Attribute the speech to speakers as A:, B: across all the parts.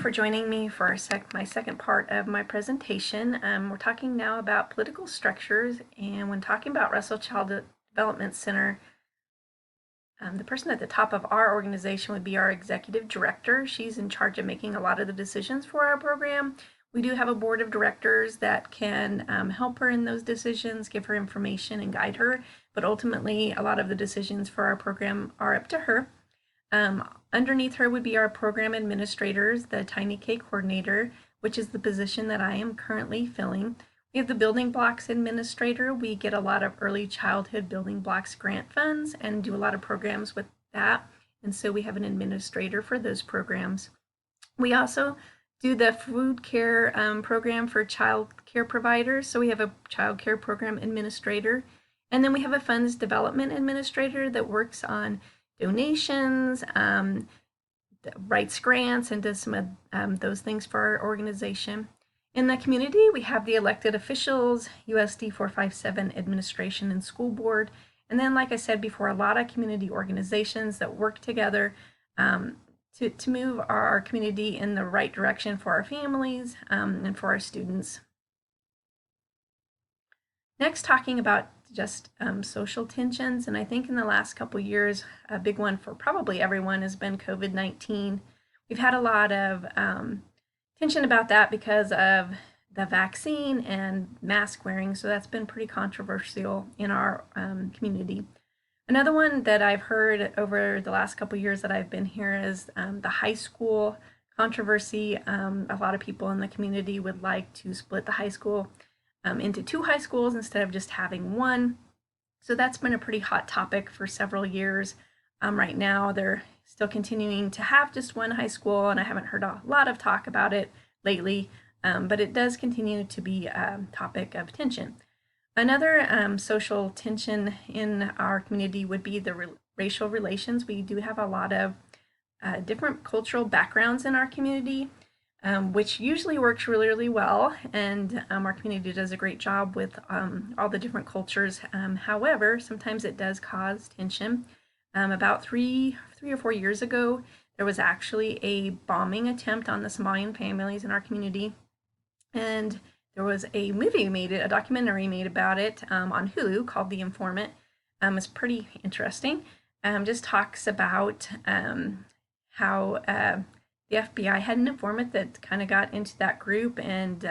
A: for joining me for my second part of my presentation. We're talking now about political structures, and when talking about Russell Child Development Center, the person at the top of our organization would be our executive director. She's in charge of making a lot of the decisions for our program. We do have a board of directors that can help her in those decisions, give her information and guide her, but ultimately a lot of the decisions for our program are up to her. Underneath her would be our program administrators, the Tiny K coordinator, which is the position that I am currently filling. We have the building blocks administrator. We get a lot of early childhood building blocks grant funds and do a lot of programs with that. And so we have an administrator for those programs. We also do the food care program for child care providers. So we have a child care program administrator. And then we have a funds development administrator that works on donations, writes grants, and does some of those things for our organization. In the community, we have the elected officials, USD 457 administration and school board, and then, like I said before, a lot of community organizations that work together to move our community in the right direction for our families and for our students. Next, talking about just social tensions, and I think in the last couple years, a big one for probably everyone has been COVID-19. We've had a lot of tension about that because of the vaccine and mask wearing, so that's been pretty controversial in our community. Another one that I've heard over the last couple years that I've been here is the high school controversy. A lot of people in the community would like to split the high school into two high schools instead of just having one. So that's been a pretty hot topic for several years. Right now, they're still continuing to have just one high school, and I haven't heard a lot of talk about it lately, but it does continue to be a topic of tension. Another social tension in our community would be the racial relations. We do have a lot of different cultural backgrounds in our community, which usually works really, really well, and our community does a great job with all the different cultures. However, sometimes it does cause tension. About three or 4 years ago, there was actually a bombing attempt on the Somalian families in our community, and there was a movie made, a documentary made about it on Hulu called The Informant. It's pretty interesting. Just talks about how the FBI had an informant that kind of got into that group and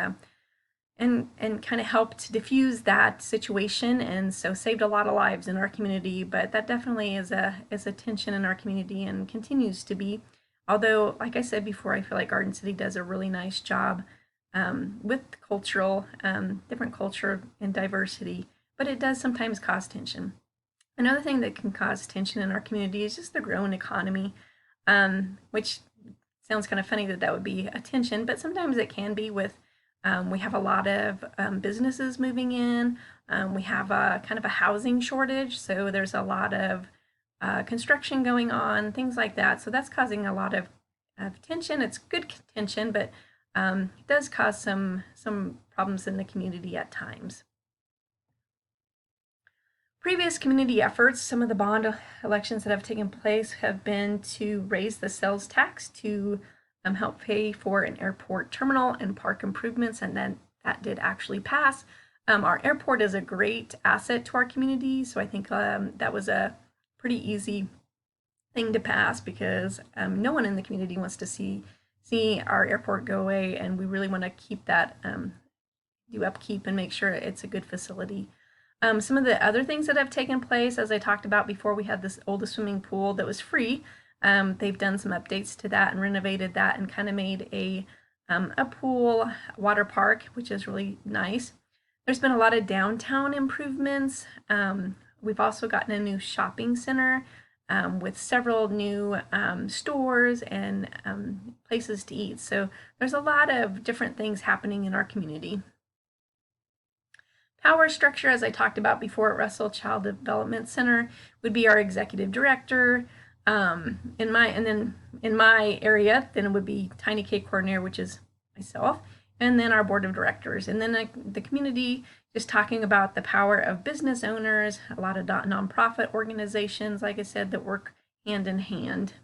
A: kind of helped diffuse that situation, and so saved a lot of lives in our community. But that definitely is a tension in our community and continues to be. Although, like I said before, I feel like Garden City does a really nice job with cultural, different culture and diversity, but it does sometimes cause tension. Another thing that can cause tension in our community is just the growing economy, which sounds kind of funny that would be a tension, but sometimes it can be with, we have a lot of businesses moving in. We have a kind of a housing shortage, so there's a lot of construction going on, things like that. So that's causing a lot of tension. It's good tension, but it does cause some problems in the community at times. Previous community efforts, some of the bond elections that have taken place have been to raise the sales tax to help pay for an airport terminal and park improvements, and then that did actually pass. Our airport is a great asset to our community, so I think that was a pretty easy thing to pass because no one in the community wants to see our airport go away, and we really want to keep that, do upkeep and make sure it's a good facility. Some of the other things that have taken place, as I talked about before, we had this oldest swimming pool that was free. They've done some updates to that and renovated that and kind of made a pool water park, which is really nice. There's been a lot of downtown improvements. We've also gotten a new shopping center with several new stores and places to eat. So there's a lot of different things happening in our community. Power structure, as I talked about before at Russell Child Development Center, would be our executive director. In my area, then it would be Tiny K coordinator, which is myself, and then our board of directors. And then the community, just talking about the power of business owners, a lot of nonprofit organizations, like I said, that work hand in hand.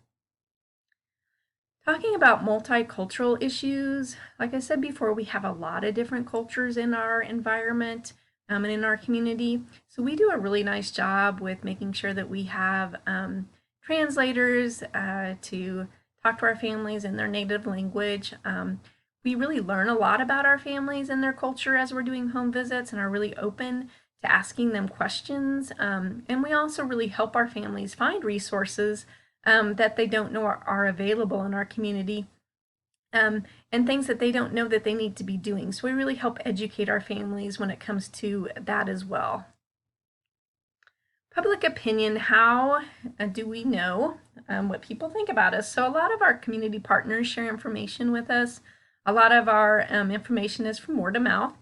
A: Talking about multicultural issues, like I said before, we have a lot of different cultures in our environment and in our community. So we do a really nice job with making sure that we have translators to talk to our families in their native language. We really learn a lot about our families and their culture as we're doing home visits and are really open to asking them questions. And we also really help our families find resources that they don't know are available in our community, and things that they don't know that they need to be doing. So we really help educate our families when it comes to that as well. Public opinion, how do we know what people think about us? So a lot of our community partners share information with us. A lot of our information is from word of mouth.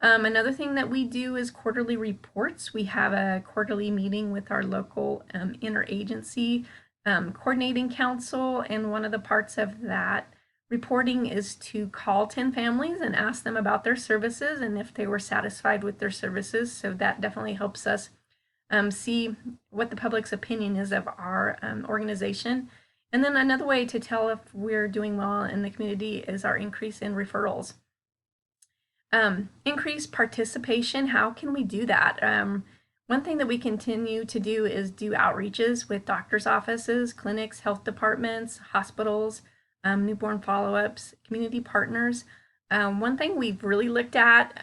A: Another thing that we do is quarterly reports. We have a quarterly meeting with our local interagency coordinating council, and one of the parts of that reporting is to call 10 families and ask them about their services and if they were satisfied with their services. So that definitely helps us see what the public's opinion is of our organization. And then another way to tell if we're doing well in the community is our increase in referrals. Increased participation, how can we do that? One thing that we continue to do is do outreaches with doctors' offices, clinics, health departments, hospitals, newborn follow-ups, community partners. One thing we've really looked at,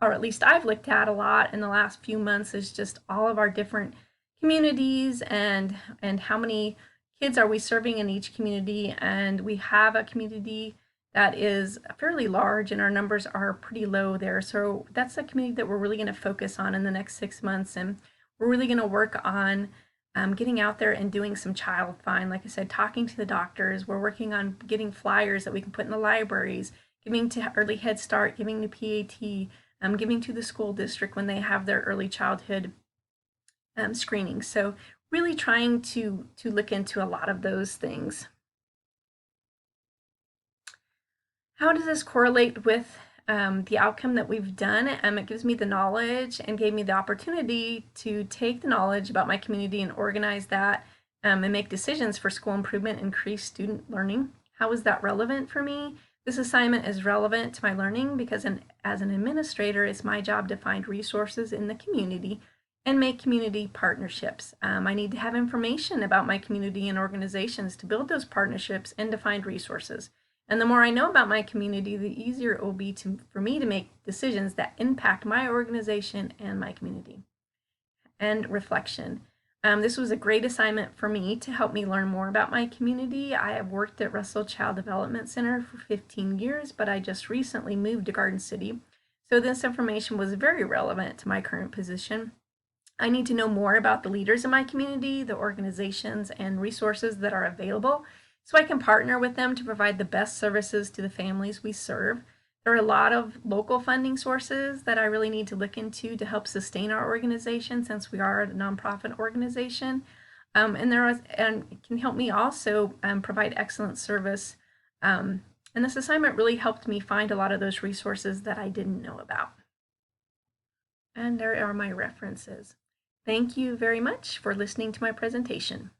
A: or at least I've looked at a lot in the last few months, is just all of our different communities and how many kids are we serving in each community. And we have a community that is fairly large and our numbers are pretty low there. So that's a community that we're really going to focus on in the next 6 months. And we're really going to work on getting out there and doing some child find. Like I said, talking to the doctors. We're working on getting flyers that we can put in the libraries, giving to Early Head Start, giving to PAT, giving to the school district when they have their early childhood screening. So really trying to look into a lot of those things. How does this correlate with the outcome that we've done? It gives me the knowledge and gave me the opportunity to take the knowledge about my community and organize that and make decisions for school improvement, increase student learning. How is that relevant for me? This assignment is relevant to my learning because as an administrator, it's my job to find resources in the community and make community partnerships. I need to have information about my community and organizations to build those partnerships and to find resources. And the more I know about my community, the easier it will be for me to make decisions that impact my organization and my community. And reflection. This was a great assignment for me to help me learn more about my community. I have worked at Russell Child Development Center for 15 years, but I just recently moved to Garden City. So this information was very relevant to my current position. I need to know more about the leaders in my community, the organizations and resources that are available, so I can partner with them to provide the best services to the families we serve. There are a lot of local funding sources that I really need to look into to help sustain our organization since we are a nonprofit organization. And it can help me also provide excellent service. And this assignment really helped me find a lot of those resources that I didn't know about. And there are my references. Thank you very much for listening to my presentation.